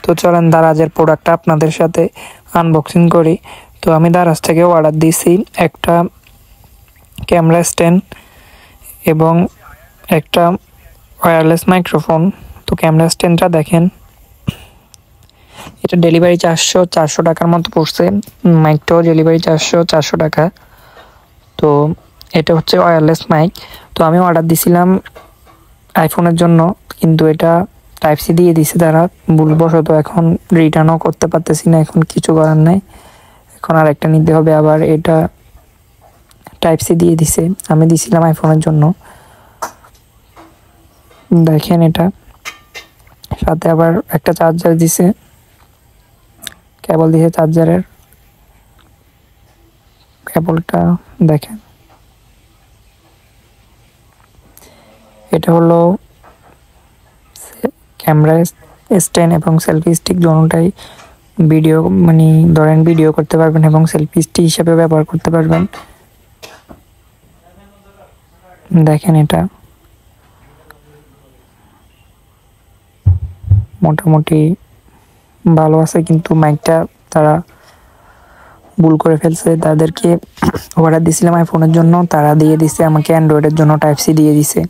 তো চলেন দারাজের প্রোডাক্টটা আপনাদের সাথে আনবক্সিং করি। তো আমি দারাজ থেকে অর্ডার দিয়েছি একটা ক্যামেরা স্ট্যান্ড এবং একটা ওয়্যারলেস মাইক্রোফোন। তো ক্যামেরা স্ট্যান্ডটা দেখেন, এটা ডেলিভারি 400 টাকার মতো পড়ছে। মাইকটাও ডেলিভারি 400 টাকা। তো এটা হচ্ছে ওয়্যারলেস মাইক। তো আমি অর্ডার দিছিলাম আইফোনের জন্য, কিন্তু এটা টাইপ সি দিয়ে দিছে তারা ভুলবশত। এখন রিটার্নও করতে পারতেছি না, এখন কিছু করার নাই, এখন আর একটা নিতে হবে। আবার এটা টাইপ সি দিয়ে দিছে, আমি দিছিলাম আইফোনের জন্য। দেখেন এটা সাথে আবার একটা চার্জার দিছে, কেবল দিছে চার্জারের। কেবলটা দেখেন, এটা হলো ক্যামেরা স্ট্যান্ড এবং সেলফি স্টিক দুটোটাই ভিডিও, মানে ধরেন ভিডিও করতে পারবেন এবং সেলফি স্টিক হিসেবে ব্যবহার করতে পারবেন। দেখেন এটা মোটামুটি ভালো আছে, কিন্তু মাইকটা তারা ভুল করে ফেলছে। তাদেরকে অর্ডার দিয়েছিলাম আইফোনের জন্য, তারা দিয়ে দিছে আমাকে অ্যান্ড্রয়েডের জন্য টাইপ সি দিয়ে দিছে।